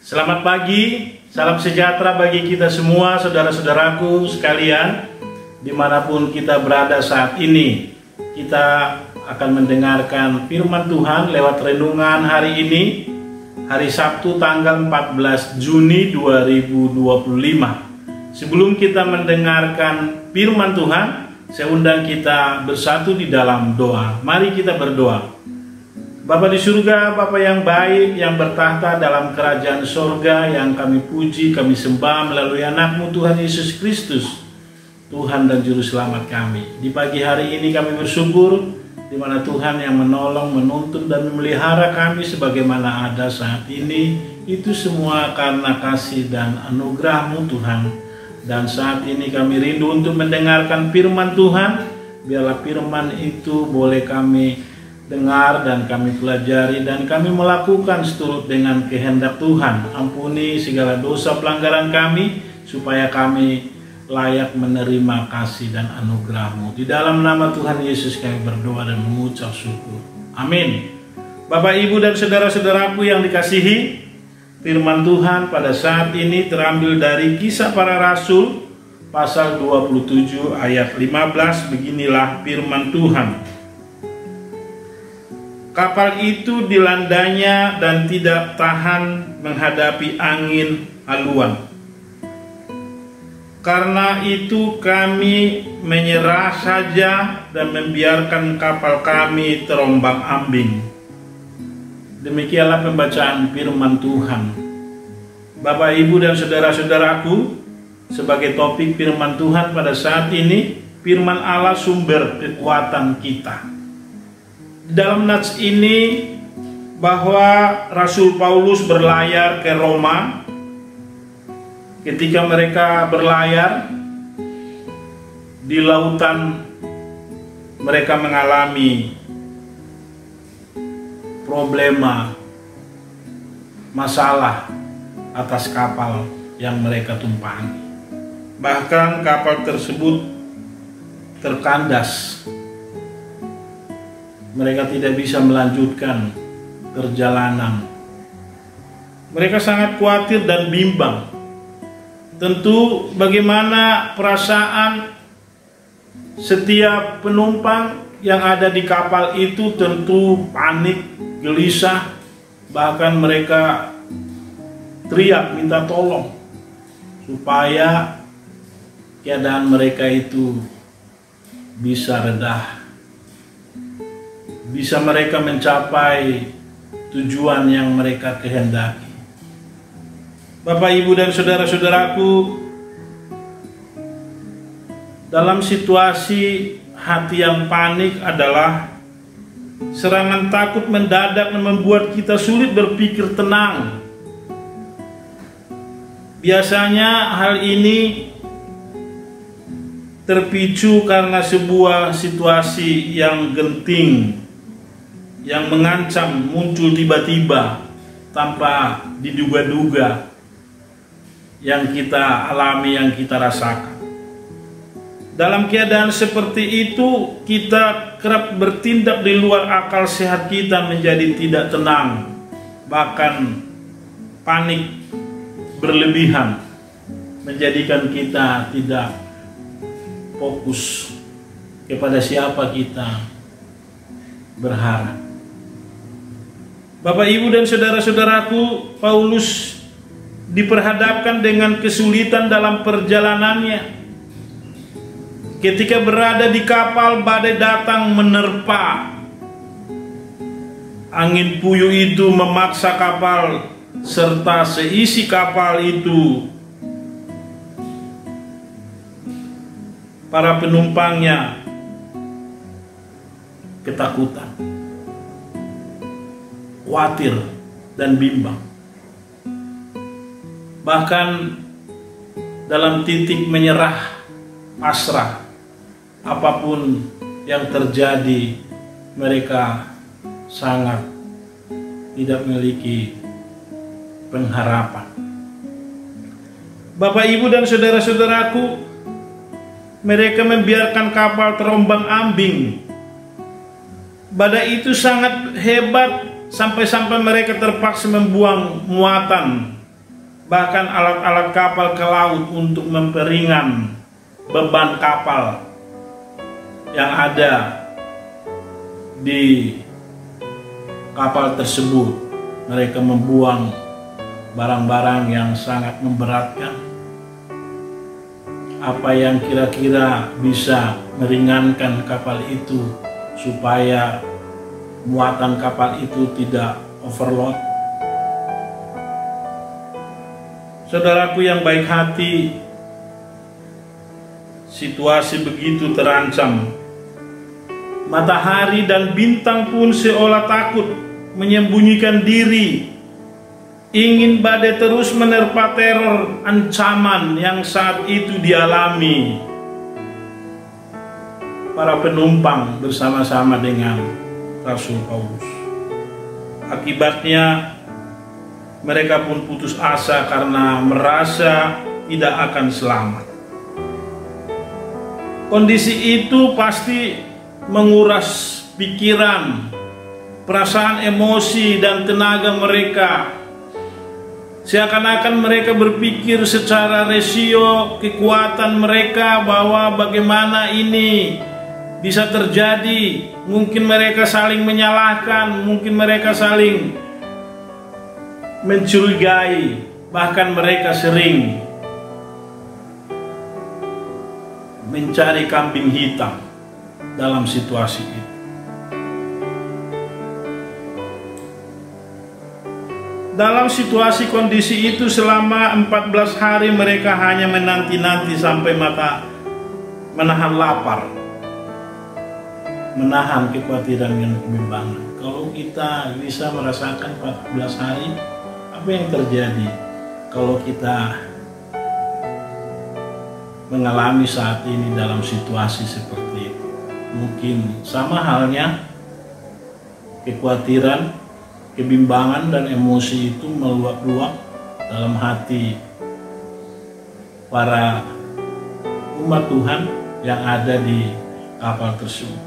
Selamat pagi, salam sejahtera bagi kita semua, saudara-saudaraku sekalian, dimanapun kita berada saat ini. Kita akan mendengarkan firman Tuhan lewat renungan hari ini, hari Sabtu tanggal 14 Juni 2025. Sebelum kita mendengarkan firman Tuhan, saya undang kita bersatu di dalam doa. Mari kita berdoa. Bapa di surga, Bapa yang baik, yang bertahta dalam kerajaan sorga, yang kami puji, kami sembah melalui anak-Mu Tuhan Yesus Kristus, Tuhan dan Juru Selamat kami. Di pagi hari ini kami bersyukur, di mana Tuhan yang menolong, menuntun, dan memelihara kami sebagaimana ada saat ini. Itu semua karena kasih dan anugerah-Mu Tuhan. Dan saat ini kami rindu untuk mendengarkan firman Tuhan. Biarlah firman itu boleh kami dengar dan kami pelajari dan kami melakukan seturut dengan kehendak Tuhan. Ampuni segala dosa pelanggaran kami supaya kami layak menerima kasih dan anugerah-Mu. Di dalam nama Tuhan Yesus kami berdoa dan mengucap syukur. Amin. Bapak, Ibu, dan saudara-saudaraku yang dikasihi, firman Tuhan pada saat ini terambil dari Kisah Para Rasul pasal 27 ayat 15. Beginilah firman Tuhan. Kapal itu dilandanya dan tidak tahan menghadapi angin haluan. Karena itu kami menyerah saja dan membiarkan kapal kami terombang-ambing. Demikianlah pembacaan firman Tuhan. Bapak, Ibu, dan saudara-saudaraku, sebagai topik firman Tuhan pada saat ini, firman Allah sumber kekuatan kita. Dalam nats ini bahwa Rasul Paulus berlayar ke Roma. Ketika mereka berlayar di lautan, mereka mengalami problema, masalah atas kapal yang mereka tumpangi. Bahkan kapal tersebut terkandas. Mereka tidak bisa melanjutkan perjalanan. Mereka sangat khawatir dan bimbang. Tentu bagaimana perasaan setiap penumpang yang ada di kapal itu, tentu panik, gelisah, bahkan mereka teriak minta tolong supaya keadaan mereka itu bisa redah, bisa mereka mencapai tujuan yang mereka kehendaki. Bapak, Ibu, dan saudara-saudaraku, dalam situasi hati yang panik adalah serangan takut mendadak dan membuat kita sulit berpikir tenang. Biasanya hal ini terpicu karena sebuah situasi yang genting, yang mengancam muncul tiba-tiba tanpa diduga-duga, yang kita alami, yang kita rasakan. Dalam keadaan seperti itu, kita kerap bertindak di luar akal sehat kita menjadi tidak tenang, bahkan panik berlebihan, menjadikan kita tidak fokus kepada siapa kita berharap. Bapak, Ibu, dan saudara-saudaraku, Paulus diperhadapkan dengan kesulitan dalam perjalanannya. Ketika berada di kapal, badai datang menerpa. Angin puyuh itu memaksa kapal serta seisi kapal itu, para penumpangnya, ketakutan, khawatir, dan bimbang. Bahkan dalam titik menyerah, pasrah, apapun yang terjadi, mereka sangat tidak memiliki pengharapan. Bapak, Ibu, dan saudara-saudaraku, mereka membiarkan kapal terombang-ambing. Badai itu sangat hebat sampai-sampai mereka terpaksa membuang muatan, bahkan alat-alat kapal ke laut untuk memperingan beban kapal yang ada di kapal tersebut. Mereka membuang barang-barang yang sangat memberatkan. Apa yang kira-kira bisa meringankan kapal itu supaya muatan kapal itu tidak overload. Saudaraku yang baik hati, situasi begitu terancam. Matahari dan bintang pun seolah takut menyembunyikan diri, ingin badai terus menerpa teror ancaman yang saat itu dialami para penumpang bersama-sama dengan Rasul Paulus. Akibatnya mereka pun putus asa karena merasa tidak akan selamat. Kondisi itu pasti menguras pikiran, perasaan, emosi, dan tenaga mereka. Seakan-akan mereka berpikir secara resio kekuatan mereka bahwa bagaimana ini bisa terjadi. Mungkin mereka saling menyalahkan, mungkin mereka saling mencurigai, bahkan mereka sering mencari kambing hitam dalam situasi itu. Dalam situasi kondisi itu selama 14 hari mereka hanya menanti-nanti sampai menahan lapar, menahan kekhawatiran dan kebimbangan. Kalau kita bisa merasakan 14 hari, apa yang terjadi kalau kita mengalami saat ini dalam situasi seperti itu? Mungkin sama halnya kekhawatiran, kebimbangan, dan emosi itu meluap-luap dalam hati para umat Tuhan yang ada di kapal tersebut.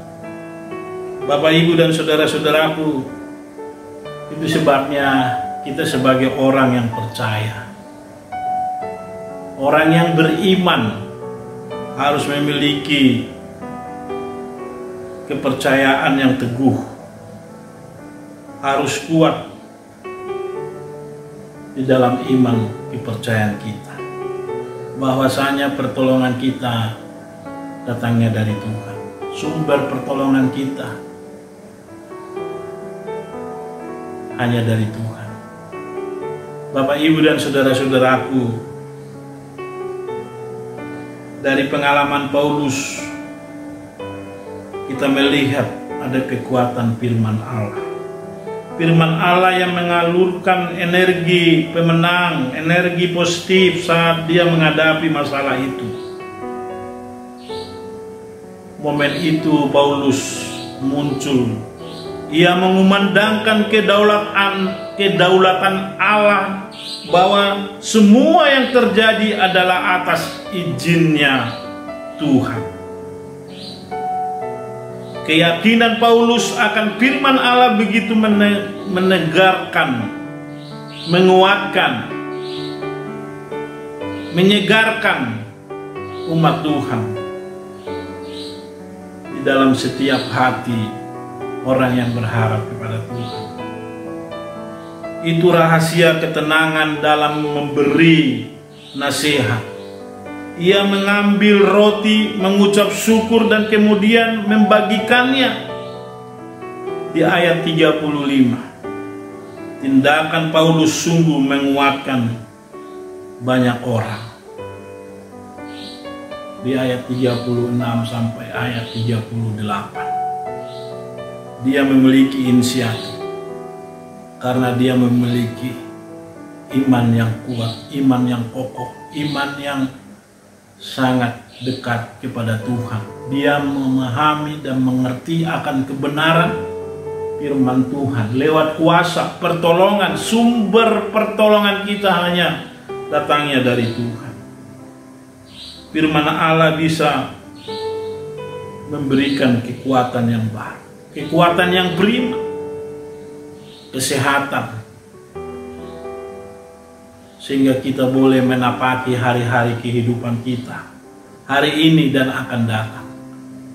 Bapak, Ibu, dan saudara-saudaraku, itu sebabnya kita sebagai orang yang percaya, orang yang beriman, harus memiliki kepercayaan yang teguh, harus kuat di dalam iman kepercayaan kita, bahwasanya pertolongan kita datangnya dari Tuhan. Sumber pertolongan kita hanya dari Tuhan. Bapak, Ibu, dan saudara-saudaraku, dari pengalaman Paulus kita melihat ada kekuatan firman Allah. Firman Allah yang mengalurkan energi pemenang, energi positif saat dia menghadapi masalah itu. Momen itu Paulus muncul. Ia mengumandangkan kedaulatan Allah, bahwa semua yang terjadi adalah atas izinnya Tuhan. Keyakinan Paulus akan firman Allah begitu menegarkan, menguatkan, menyegarkan umat Tuhan di dalam setiap hati orang yang berharap kepada Tuhan. Itu rahasia ketenangan dalam memberi nasihat. Ia mengambil roti, mengucap syukur, dan kemudian membagikannya. Di ayat 35, tindakan Paulus sungguh menguatkan banyak orang. Di ayat 36 sampai ayat 38, dia memiliki inisiatif karena dia memiliki iman yang kuat, iman yang kokoh, iman yang sangat dekat kepada Tuhan. Dia memahami dan mengerti akan kebenaran firman Tuhan lewat kuasa pertolongan. Sumber pertolongan kita hanya datangnya dari Tuhan. Firman Allah bisa memberikan kekuatan yang baru, kekuatan yang prima, kesehatan, sehingga kita boleh menapaki hari-hari kehidupan kita, hari ini dan akan datang.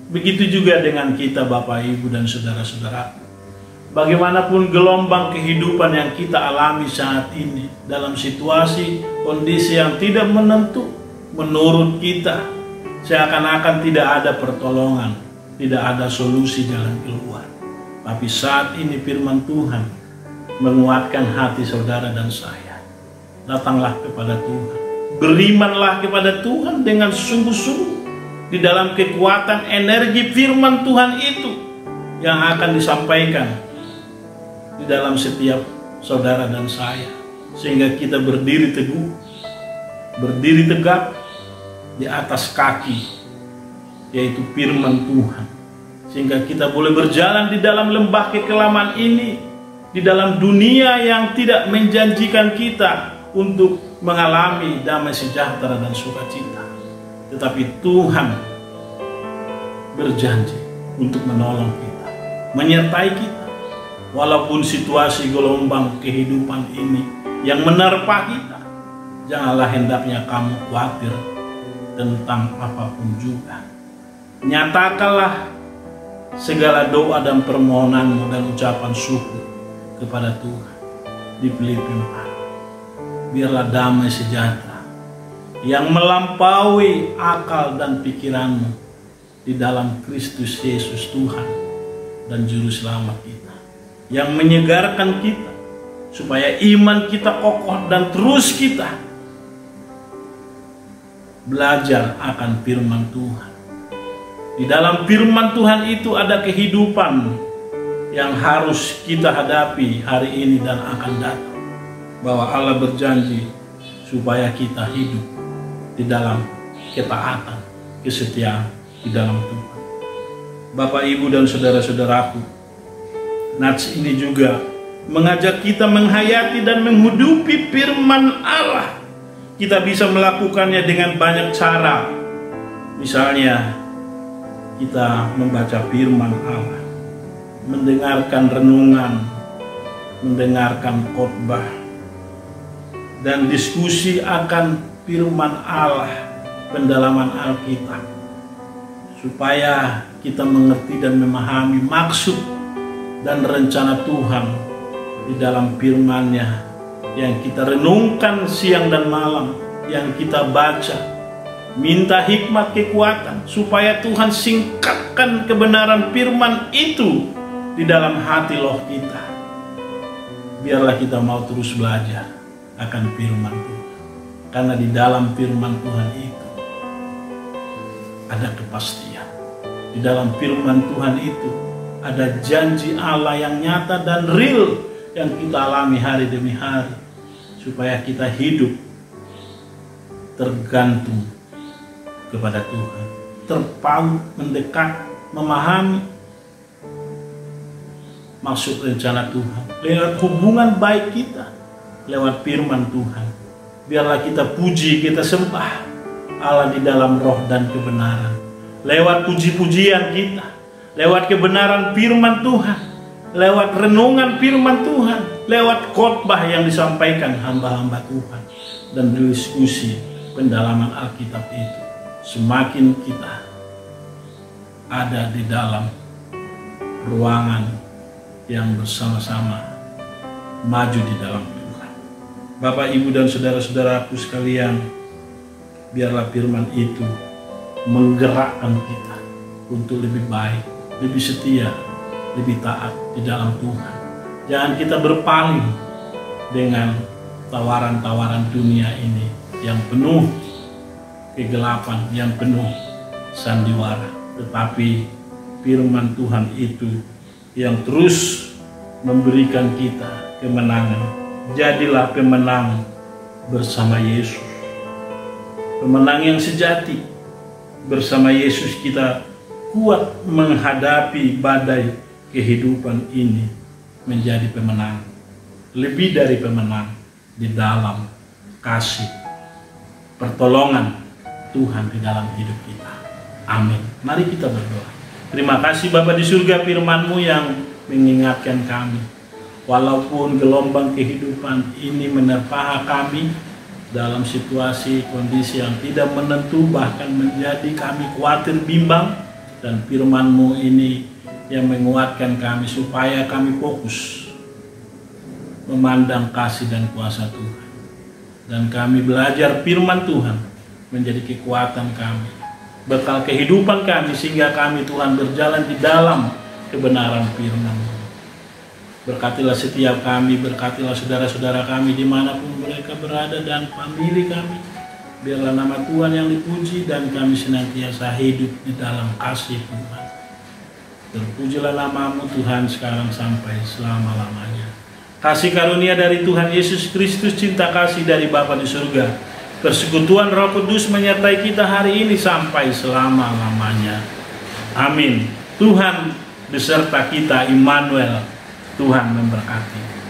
Begitu juga dengan kita Bapak, Ibu, dan saudara-saudara. Bagaimanapun gelombang kehidupan yang kita alami saat ini, dalam situasi, kondisi yang tidak menentu, menurut kita, seakan-akan tidak ada pertolongan, tidak ada solusi jalan keluar. Tapi saat ini firman Tuhan menguatkan hati saudara dan saya. Datanglah kepada Tuhan, berimanlah kepada Tuhan dengan sungguh-sungguh di dalam kekuatan energi firman Tuhan itu yang akan disampaikan di dalam setiap saudara dan saya, sehingga kita berdiri teguh, berdiri tegak di atas kaki, yaitu firman Tuhan, sehingga kita boleh berjalan di dalam lembah kekelaman ini, di dalam dunia yang tidak menjanjikan kita untuk mengalami damai sejahtera dan sukacita. Tetapi Tuhan berjanji untuk menolong kita, menyertai kita. Walaupun situasi gelombang kehidupan ini yang menerpa kita, janganlah hendaknya kamu khawatir tentang apapun juga. Nyatakanlah segala doa dan permohonanmu dan ucapan syukur kepada Tuhan. Di Filipi 4. Biarlah damai sejahtera yang melampaui akal dan pikiranmu di dalam Kristus Yesus Tuhan dan Juru Selamat kita, yang menyegarkan kita supaya iman kita kokoh dan terus kita belajar akan firman Tuhan. Di dalam firman Tuhan itu ada kehidupan yang harus kita hadapi hari ini dan akan datang. Bahwa Allah berjanji supaya kita hidup di dalam ketaatan, kesetiaan di dalam Tuhan. Bapak, Ibu, dan saudara-saudaraku, nats ini juga mengajak kita menghayati dan menghidupi firman Allah. Kita bisa melakukannya dengan banyak cara. Misalnya, kita membaca firman Allah, mendengarkan renungan, mendengarkan khotbah, dan diskusi akan firman Allah, pendalaman Alkitab, supaya kita mengerti dan memahami maksud dan rencana Tuhan di dalam firman-Nya yang kita renungkan siang dan malam, yang kita baca. Minta hikmat kekuatan supaya Tuhan singkapkan kebenaran firman itu di dalam hati loh kita. Biarlah kita mau terus belajar akan firman Tuhan, karena di dalam firman Tuhan itu ada kepastian, Di dalam firman Tuhan itu ada janji Allah yang nyata dan real yang kita alami hari demi hari, supaya kita hidup tergantung kepada Tuhan, terpaut, mendekat, memahami maksud rencana Tuhan lewat hubungan baik kita, lewat firman Tuhan. Biarlah kita puji, kita sembah Allah di dalam roh dan kebenaran, lewat puji-pujian kita, lewat kebenaran firman Tuhan, lewat renungan firman Tuhan, lewat khotbah yang disampaikan hamba-hamba Tuhan, dan diskusi pendalaman Alkitab itu. Semakin kita ada di dalam ruangan yang bersama-sama maju di dalam Tuhan. Bapak, Ibu, dan saudara-saudaraku sekalian, biarlah firman itu menggerakkan kita untuk lebih baik, lebih setia, lebih taat di dalam Tuhan. Jangan kita berpaling dengan tawaran-tawaran dunia ini yang penuh kegelapan, yang penuh sandiwara. Tetapi firman Tuhan itu yang terus memberikan kita kemenangan. Jadilah pemenang bersama Yesus, pemenang yang sejati. Bersama Yesus kita kuat menghadapi badai kehidupan ini, menjadi pemenang, lebih dari pemenang di dalam kasih pertolongan Tuhan di dalam hidup kita. Amin. Mari kita berdoa. Terima kasih Bapa di surga, firman-Mu yang mengingatkan kami, walaupun gelombang kehidupan ini menerpa kami dalam situasi kondisi yang tidak menentu, bahkan menjadi kami khawatir, bimbang, dan firman-Mu ini yang menguatkan kami supaya kami fokus memandang kasih dan kuasa Tuhan. Dan kami belajar firman Tuhan menjadi kekuatan kami, bekal kehidupan kami, sehingga kami Tuhan berjalan di dalam kebenaran firman-Mu. Berkatilah setiap kami, berkatilah saudara-saudara kami dimanapun mereka berada, dan famili kami. Biarlah nama Tuhan yang dipuji, dan kami senantiasa hidup di dalam kasih Tuhan. Terpujilah nama-Mu Tuhan sekarang sampai selama-lamanya. Kasih karunia dari Tuhan Yesus Kristus, cinta kasih dari Bapa di surga, persekutuan Roh Kudus menyertai kita hari ini sampai selama-lamanya. Amin. Tuhan beserta kita, Immanuel. Tuhan memberkati.